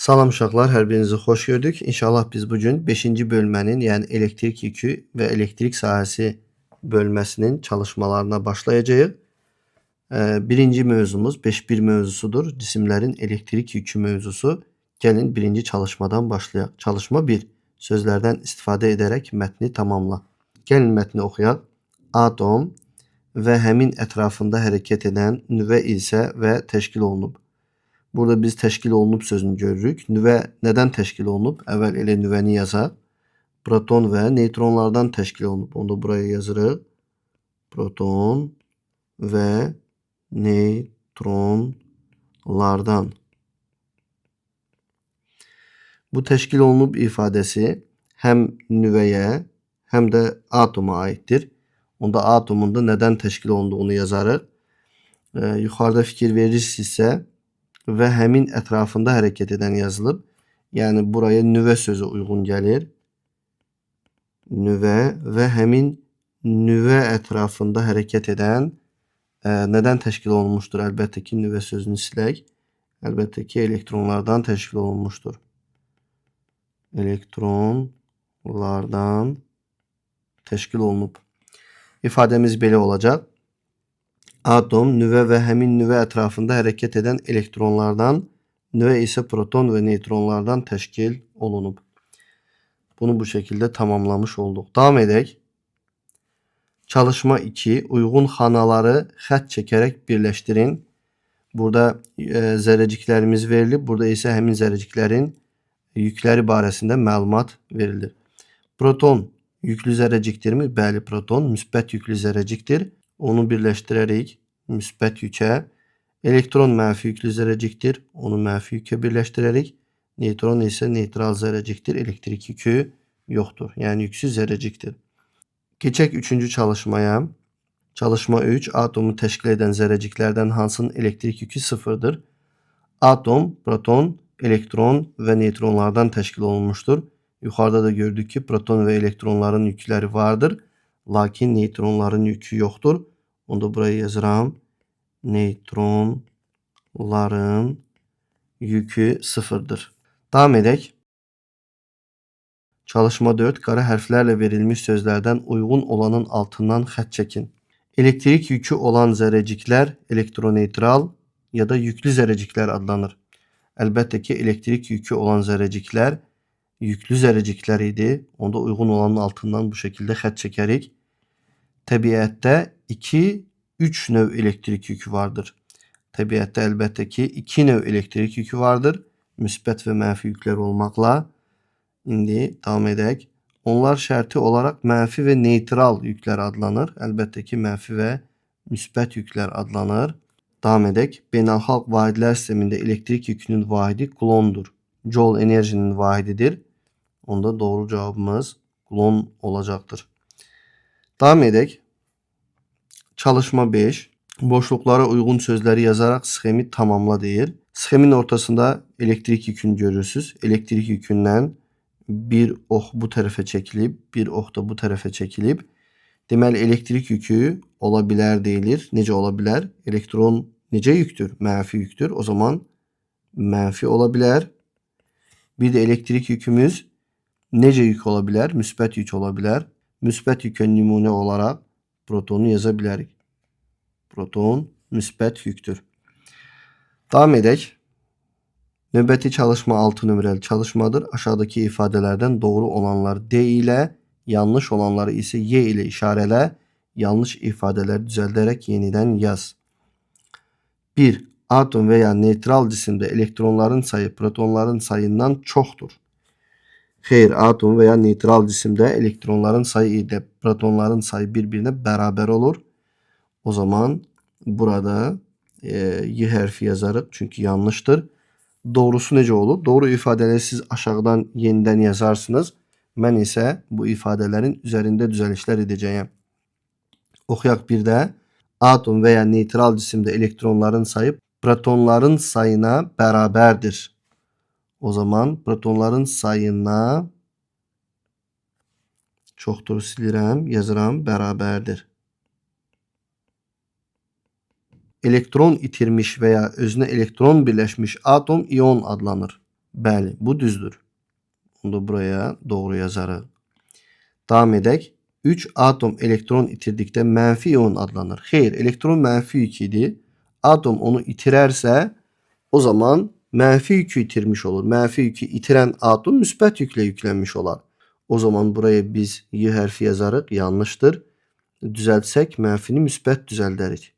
Salam uşaqlar, hər birinizi xoş gördük. İnşallah biz bugün 5-ci bölmənin, yəni elektrik yükü və elektrik sahəsi bölməsinin çalışmalarına başlayacağıq. Birinci mövzumuz 5.1 mövzusudur. Cisimlərin elektrik yükü mövzusu. Gəlin birinci çalışmadan başlayaq. Çalışma 1. Sözlərdən istifadə edərək mətni tamamla. Gəlin mətni oxuyaq. Atom və həmin ətrafında hərəkət edən nüvə isə və təşkil olunub. Burada biz təşkil olunub sözünü görürük. Nüvə nədən təşkil olunub? Əvvəl elə nüvəni yazaq. Proton və neytronlardan təşkil olunub. Onu da buraya yazırıq. Proton və neytronlardan. Bu təşkil olunub ifadəsi həm nüvəyə, həm də atoma aiddir. Onda atomun da nədən təşkil olunduğunu yazarıq. Yuxarıda fikir verirsinizsə və həmin ətrafında hərəkət edən yazılıb. Yəni buraya nüvə sözü uyğun gəlir. Nüvə və həmin nüvə ətrafında hərəkət edən nədən təşkil olunmuşdur? Əlbəttə ki, nüvə sözünü silək. Əlbəttə ki, elektronlardan təşkil olunmuşdur. Elektronlardan təşkil olunub. İfadəmiz belə olacaq. Atom, nüvə və həmin nüvə ətrafında hərəkət edən elektronlardan, nüvə isə proton və neytronlardan təşkil olunub. Bunu bu şəkildə tamamlamış olduq. Davam edək. Çalışma 2. Uyğun xanaları xətt çəkərək birləşdirin. Burada zərrəciklərimiz verilib. Burada isə həmin zərrəciklərin yükləri barəsində məlumat verilir. Proton yüklü zərrəcikdirmi? Bəli, proton müsbət yüklü zərrəcikdir. Onu birləşdirərik müsbət yükə. Elektron mənfi yüklü zərrəcikdir. Onu mənfi yükə birləşdirərik. Neytron isə neytral zərrəcikdir. Elektrik yükü yoxdur. Yəni yüksüz zərrəcikdir. Keçək 3-cü çalışmaya. Çalışma 3. Atomu təşkil edən zərrəciklərdən hansının elektrik yükü sıfırdır? Atom, proton, elektron və neytronlardan təşkil olunmuşdur. Yuxarıda da gördük ki, proton və elektronların yükləri vardır. Lakin neytronların yükü yoxdur. Onu da buraya yazıram. Neytronların yükü sıfırdır. Davam edək. Çalışma 4. Qara hərflərlə verilmiş sözlərdən uyğun olanın altından xətt çəkin. Elektrik yükü olan zərrəciklər elektroneytral ya da yüklü zərrəciklər adlanır. Əlbəttə ki, elektrik yükü olan zərrəciklər yüklü zərrəciklər idi. Onda uyğun olanın altından bu şəkildə xətt çəkərik. Təbiətdə 2-3 növ elektrik yükü vardır. Təbiətdə əlbəttə ki, 2 növ elektrik yükü vardır. Müsbət və mənfi yüklər olmaqla. İndi davam edək. Onlar şərti olaraq mənfi və neytral yüklər adlanır. Əlbəttə ki, mənfi və müsbət yüklər adlanır. Davam edək. Beynəlxalq vahidlər sistemində elektrik yükünün vahidi kulondur. Joule enerjinin vahididir. Onda doğru cavabımız kulon olacaqdır. Davam edək. Çalışma 5. Boşluqlara uyğun sözləri yazaraq sxemi tamamla deyir. Sxemin ortasında elektrik yükünü görürsünüz. Elektrik yükündən bir ox bu tərəfə çəkilib, bir ox da bu tərəfə çəkilib. Deməli, elektrik yükü ola bilər deyilir. Necə ola bilər? Elektron necə yükdür? Mənfi yükdür. O zaman mənfi ola bilər. Bir də elektrik yükümüz necə yük ola bilər? Müsbət yük ola bilər. Müsbət yükə nümunə olaraq protonu yaza bilərik. Proton müsbət yükdür. Davam edək. Növbəti çalışma 6 nömrəli çalışmadır. Aşağıdakı ifadələrdən doğru olanları D ilə, yanlış olanları isə Y ilə işarələ. Yanlış ifadələri düzəldərək yenidən yaz. 1. Atom və ya neytral cisimdə elektronların sayı protonların sayından çoxdur. Xeyr, atom və ya neytral cisimdə elektronların sayı ilə protonların sayı bir-birinə bərabər olur. O zaman burada Y hərfi yazarıq, çünki yanlışdır. Doğrusu necə olur? Doğru ifadələri siz aşağıdan yenidən yazarsınız. Mən isə bu ifadələrin üzərində düzəlişlər edəcəyəm. Oxuyaq bir də. Atom və ya neytral cisimdə elektronların sayı protonların sayına bərabərdir. O zaman protonların sayına çoxdur silirəm, yazıram, bərabərdir. Elektron itirmiş və ya özünə elektron birləşmiş atom ion adlanır. Bəli, bu düzdür. Onu da buraya doğru yazarıq. Davam edək. 3 atom elektron itirdikdə mənfi ion adlanır. Xeyr, elektron mənfi yük idi. Atom onu itirərsə, o zaman mənfi yükü itirmiş olur. Mənfi yükü itirən atom müsbət yüklə yüklənmiş olar. O zaman buraya biz Y hərfi yazarıq. Yanlışdır. Düzəltsək mənfini müsbət düzəldərik.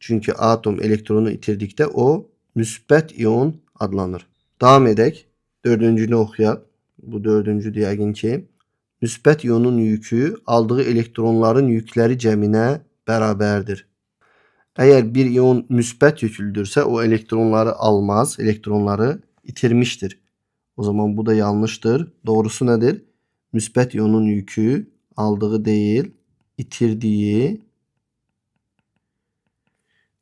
Çünki atom elektronu itirdikdə o müsbət ion adlanır. Davam edək. Dördüncünü oxuyaq. Bu dördüncü yəqin ki. Müsbət ionun yükü aldığı elektronların yükləri cəminə bərabərdir. Əgər bir ion müsbət yüklüdürsə, o elektronları almaz, elektronları itirmiştir. O zaman bu da yanlışdır. Doğrusu nədir? Müsbət ionun yükü aldığı deyil, itirdiyi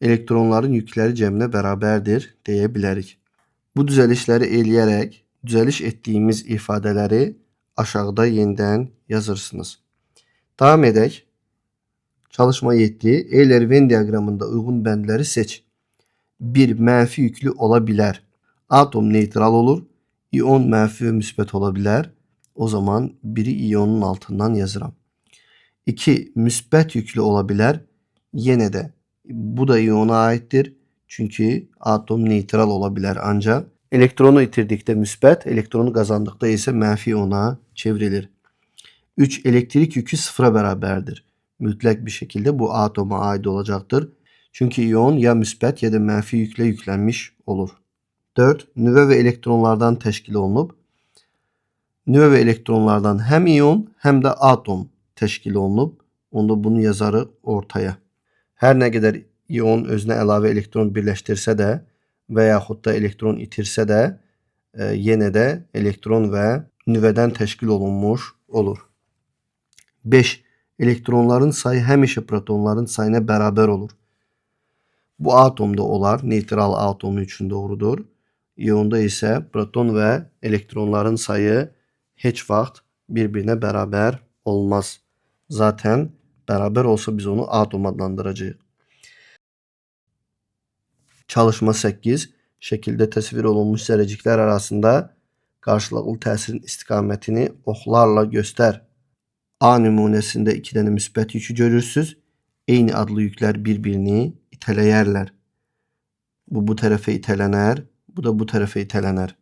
elektronların yükləri cəminə bərabərdir deyə bilərik. Bu düzəlişləri eləyərək düzəliş etdiyimiz ifadələri aşağıda yenidən yazırsınız. Davam edək. Çalışma 7. Euler-Venn diaqramında uyğun bəndləri seç. 1. Mənfi yüklü ola bilər. Atom neytral olur. İon mənfi və müsbət ola bilər. O zaman biri ionun altından yazıram. 2. Müsbət yüklü ola bilər. Yenə də bu da iona aiddir. Çünki atom neytral ola bilər ancaq. Elektronu itirdikdə müsbət, elektronu qazandıqda isə mənfi iona çevrilir. 3. Elektrik yükü sıfıra bərabərdir. Mütləq bir şəkildə bu atoma aid olacaqdır. Çünki ion ya müsbət ya da mənfi yüklə yüklənmiş olur. 4. Nüvə və elektronlardan təşkil olunub. Nüvə və elektronlardan həm ion, həm də atom təşkil olunub. Onda bunu yazarıq ortaya. Hər nə qədər ion özünə əlavə elektron birləşdirsə də və yaxud da elektron itirsə də, yenə də elektron və nüvədən təşkil olunmuş olur. 5. Elektronların sayı həmişə protonların sayına bərabər olur. Bu atomda olar, neytral atomu üçün doğrudur. İonda isə proton və elektronların sayı heç vaxt bir-birinə bərabər olmaz. Zaten bərabər olsa biz onu atom adlandıracağıq. Çalışma 8. Şəkildə təsvir olunmuş zərrəciklər arasında qarşılıqlı təsirin istiqamətini oxlarla göstər. A nümunəsində 2 dənə müsbət yükü görürsüz. Eyni adlı yüklər bir-birini itələyərlər. Bu tərəfə itələnər, bu da bu tərəfə itələnər.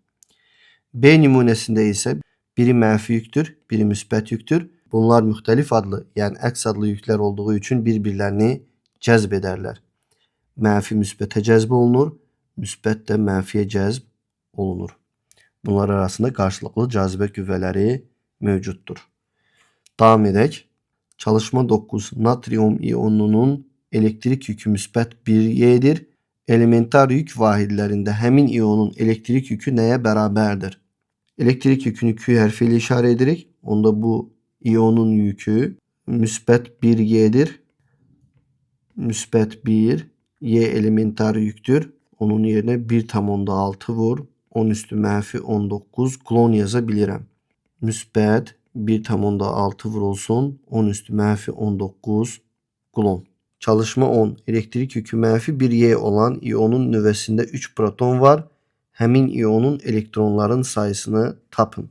B nümunəsində isə biri mənfi yükdür, biri müsbət yükdür. Bunlar müxtəlif adlı, yəni əks adlı yüklər olduğu üçün bir-birlərini cəzb edərlər. Mənfi müsbətə cəzb olunur, müsbət də mənfiyə cəzb olunur. Bunlar arasında qarşılıqlı cazibə qüvvələri mövcuddur. Davam edək. Çalışma 9. Natrium ionunun elektrik yükü müsbət 1Y-dir. Elementar yük vahidlərində həmin ionun elektrik yükü nəyə bərabərdir? Elektrik yükünü Q hərfi ilə işarə edirik. Onda bu ionun yükü müsbət 1Y-dir. Müsbət 1, Y elementar yüktür. Onun yerinə 1,6 vur. 10 üstü mənfi 19 klon yaza bilirəm. Müsbət 1,6 vurulsun. 10 üstü mənfi 19 klon. Çalışma 10. Elektrik yükü mənfi 1Y olan ionun nüvəsində 3 proton var. Həmin ionun elektronların sayısını tapın.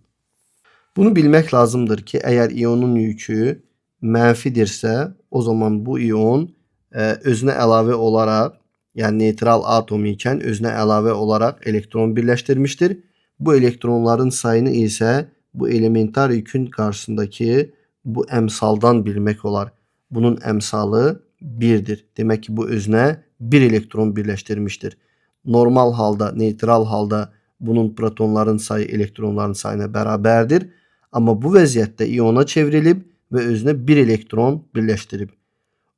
Bunu bilmək lazımdır ki, əgər ionun yükü mənfidirsə, o zaman bu ion özünə əlavə olaraq, yəni neytral atom ikən özünə əlavə olaraq elektron birləşdirmişdir. Bu elektronların sayını isə bu elementar yükün qarşısındakı bu əmsaldan bilmək olar. Bunun əmsalı 1'dir. Demək ki, bu özünə 1 elektron birləşdirmişdir. Normal halda, neytral halda bunun protonların sayı elektronların sayına bərabərdir. Amma bu vəziyyətdə iona çevrilib və özünə 1 elektron birləşdirib.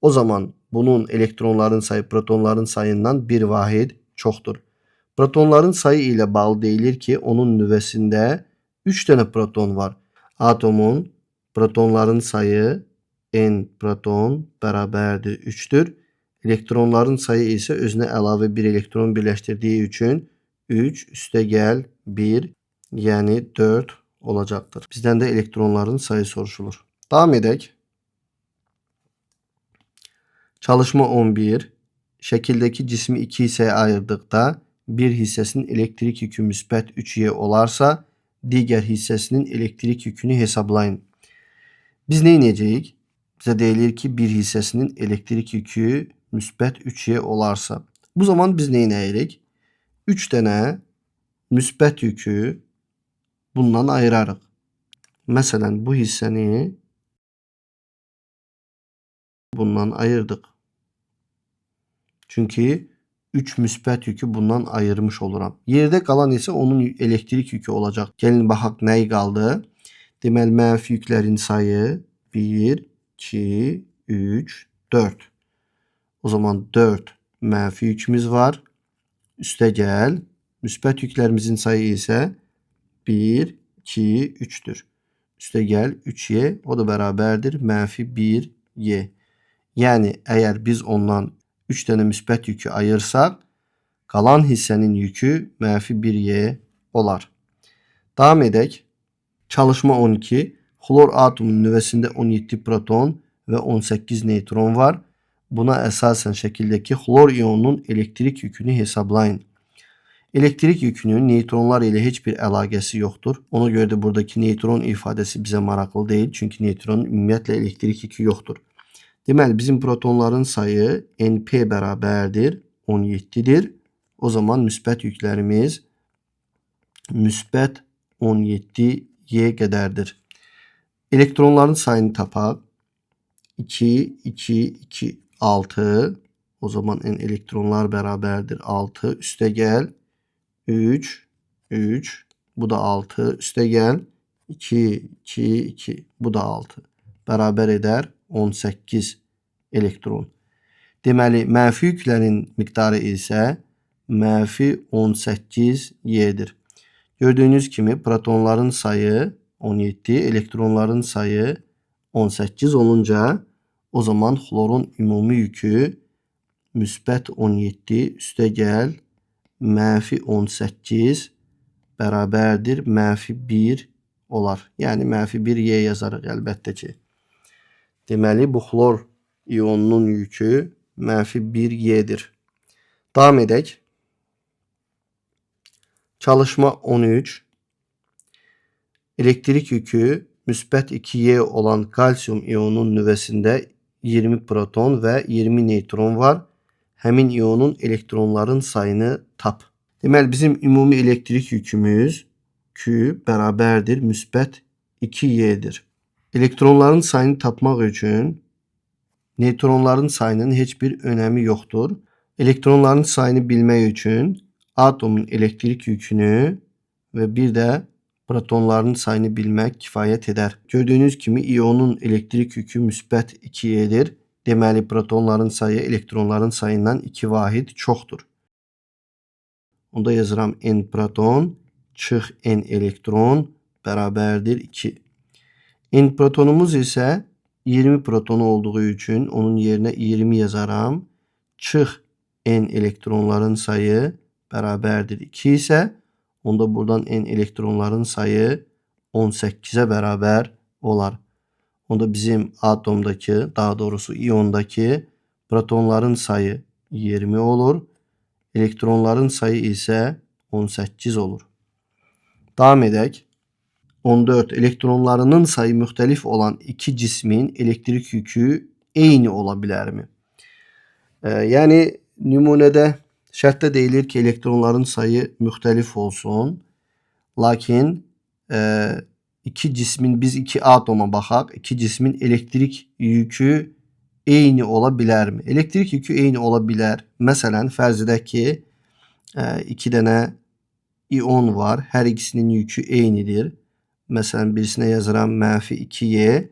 O zaman bunun elektronların sayı protonların sayından bir vahid çoxdur. Protonların sayı ilə bağlı deyilir ki, onun nüvəsində 3 dənə proton var. Atomun protonların sayı n proton bərabərdir 3'dür. Elektronların sayı isə özünə əlavə 1 elektron birləşdirdiyi üçün 3 üstə gəl 1, yəni 4 olacaqdır. Bizdən də elektronların sayı soruşulur. Davam edək. Çalışma 11. Şəkildəki cismi 2 hissəyə ayırdıqda bir hissəsinin elektrik yükü müsbət 3Y olarsa, digər hissəsinin elektrik yükünü hesablayın. Biz nə edəcəyik? Bizə deyilir ki, bir hissəsinin elektrik yükü müsbət 3Y olarsa. Bu zaman biz nə edirik? 3 dənə müsbət yükü bundan ayırarıq. Məsələn, bu hissəni bundan ayırdık. Çünki 3 müsbət yükü bundan ayırmış oluram. Yerdə qalan isə onun elektrik yükü olacaq. Gəlin baxaq nəyi qaldı? Deməli, mənfi yüklərin sayı 1, 2, 3, 4. O zaman 4 mənfi yükümüz var. Üstə gəl. Müsbət yüklərimizin sayı isə 1, 2, 3'tür. Üstə gəl 3Y, o da bərabərdir mənfi 1Y. Yəni, əgər biz ondan 3 dənə müsbət yükü ayırsaq, qalan hissənin yükü mənfi 1Y olar. Davam edək. Çalışma 12. Xlor atomunun nüvəsində 17 proton və 18 neytron var. Buna əsasən şəkildəki xlor ionunun elektrik yükünü hesablayın. Elektrik yükünün neytronlar ilə heç bir əlaqəsi yoxdur. Ona görə də buradakı neytron ifadəsi bizə maraqlı deyil. Çünki neytronun ümumiyyətlə elektrik yükü yoxdur. Deməli, bizim protonların sayı NP bərabərdir 17'dir. O zaman müsbət yüklərimiz müsbət 17Y qədərdir. Elektronların sayını tapaq. 2, 2, 2, 6. O zaman N elektronlar bərabərdir 6. Üstə gəl. 3, 3. Bu da 6. Üstə gəl. 2, 2, 2. Bu da 6. Bərabər edər 18 elektron. Deməli, mənfi yüklərin miqdarı isə mənfi 18Y'dir. Gördüyünüz kimi protonların sayı 17, elektronların sayı 18 olunca o zaman xlorun ümumi yükü müsbət 17 üstə gəl mənfi 18 bərabərdir mənfi 1 olar. Yəni mənfi 1Y yazarıq əlbəttə ki. Deməli, bu xlor ionunun yükü mənfi 1Y'dir. Davam edək. Çalışma 13. Elektrik yükü müsbət 2Y olan kalsiyum ionunun nüvəsində 20 proton və 20 neytron var. Həmin ionun elektronların sayını tap. Deməli, bizim ümumi elektrik yükümüz Q bərabərdir müsbət 2Y'dir. Elektronların sayını tapmaq üçün neytronların sayının heç bir önəmi yoxdur. Elektronların sayını bilmək üçün atomun elektrik yükünü və bir də protonların sayını bilmək kifayət edər. Gördüyünüz kimi ionun elektrik yükü müsbət 2Y'dir. Deməli, protonların sayı elektronların sayından 2 vahid çoxdur. Onda yazıram N proton çıx N elektron bərabərdir 2. N protonumuz isə 20 protonu olduğu üçün onun yerinə 20 yazaram. Çıx N elektronların sayı bərabərdir 2 isə onda buradan N elektronların sayı 18'e bərabər olar. Onda bizim atomdaki, daha doğrusu iyondaki protonların sayı 20 olur. Elektronların sayı isə 18 olur. Davam edək. 14. Elektronlarının sayı müxtəlif olan iki cismin elektrik yükü eyni ola bilərmi? Yəni nümunədə şərtdə deyilir ki, elektronların sayı müxtəlif olsun. Lakin iki cismin, biz iki atoma baxaq. İki cismin elektrik yükü eyni ola bilərmi? Elektrik yükü eyni ola bilər. Məsələn, fərz edək ki, iki dənə ion var. Hər ikisinin yükü eynidir. Məsələn, birisinə yazıram mənfi 2Y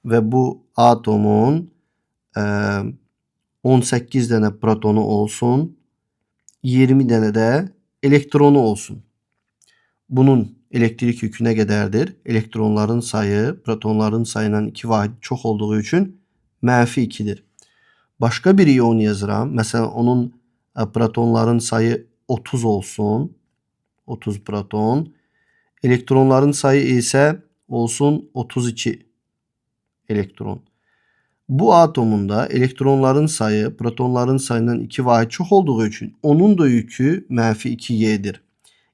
və bu atomun 18 dənə protonu olsun, 20 dənə də elektronu olsun. Bunun elektrik yükü nə qədərdir? Elektronların sayı protonların sayından 2 vahid çox olduğu üçün mənfi 2'dir. Başqa bir ion yazıram. Məsələn, onun protonların sayı 30 olsun. 30 proton. Elektronların sayı isə olsun 32 elektron. Bu atomunda elektronların sayı protonların sayından 2 vahid çox olduğu üçün onun da yükü -2y'dir.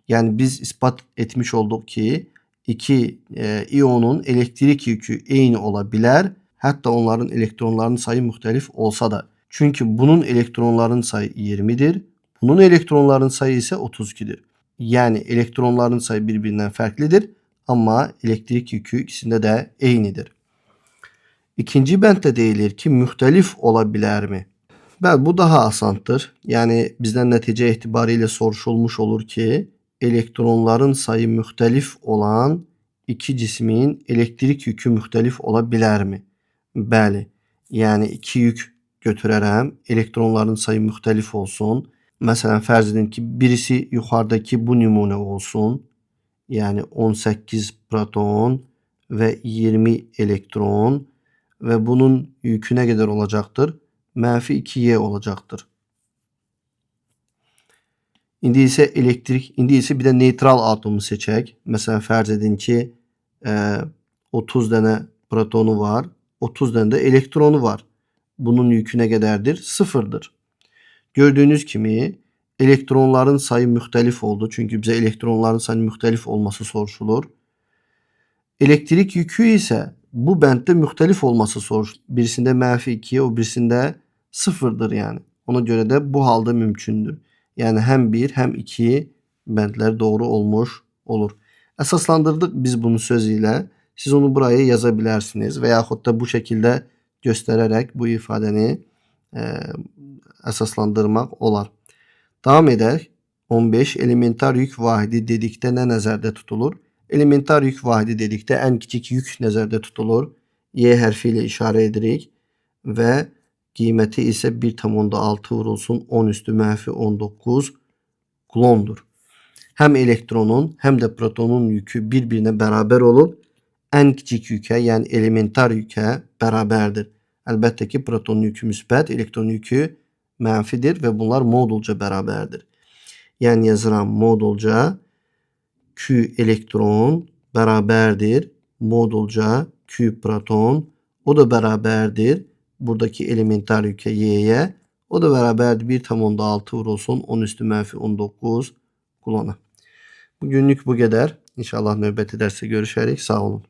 Yani biz ispat etmiş olduk ki iki iyonun elektrik yükü eyni olabilir. Hatta onların elektronlarının sayı müxtəlif olsa da. Çünkü bunun elektronların sayı 20'dir. Bunun elektronların sayı ise 32'dir. Yani elektronların sayı birbirinden farklıdır ama elektrik yükü ikisinde de eynidir. İkinci bənddə deyilir ki, müxtəlif olabilirmi? Bəli, bu daha asandır. Yani bizden netice itibariyle soruşulmuş olur ki, elektronların sayı müxtəlif olan iki cismin elektrik yükü müxtəlif olabilirmi? Bəli. Yani iki yük götürərəm. Elektronların sayı müxtəlif olsun. Mesela fərz edin ki, birisi yuxarıdakı bu nümunə olsun. Yani 18 proton ve 20 elektron ve bunun yükü ne kadar olacaktır? -2y olacaktır. İndi ise bir de neytral atomu seçək. Mesela fərz edin ki 30 tane protonu var. 30 tane de elektronu var. Bunun yükü ne kadardır? Sıfırdır. Gördüğünüz kimi elektronların sayı müxtəlif oldu. Çünkü bize elektronların sayının müxtəlif olması soruşulur. Elektrik yükü ise bu bənddə müxtəlif olması soruşulur. Birisinde -2'ye, o birisinde sıfırdır yani. Ona göre de bu halda mümkündür. Yani hem 1 hem 2 bəndlər doğru olmuş olur. Əsaslandırdık biz bunu söz ilə. Siz onu buraya yazabilirsiniz və yaxud da bu şekilde göstererek bu ifadəni əsaslandırmaq olar. Devam edək. 15 elementar yük vahidi dedikdə nə nəzərdə tutulur? Elementar yük vahidi dedikdə ən kiçik yük nəzərdə tutulur. Y hərfi ilə işarə edirik və qiyməti isə 1,6 vurulsun 10 üstü -19 kulondur. Hem elektronun hem de protonun yükü birbirine beraber olup en küçük yüke yani elementar yüke beraberdir. Elbette ki protonun yükü müsbət, elektronun yükü mənfidir ve bunlar modulca beraberdir. Yani yazıram modulca Q elektron beraberdir. Modulca Q proton o da beraberdir. Buradaki elementar yüke y'ye o da beraberdir. 1,6 vurulsun 10 üstü -19 kulona. Bugünlük bu kadar. İnşallah növbəti dərsdə görüşərik. Sağ olun.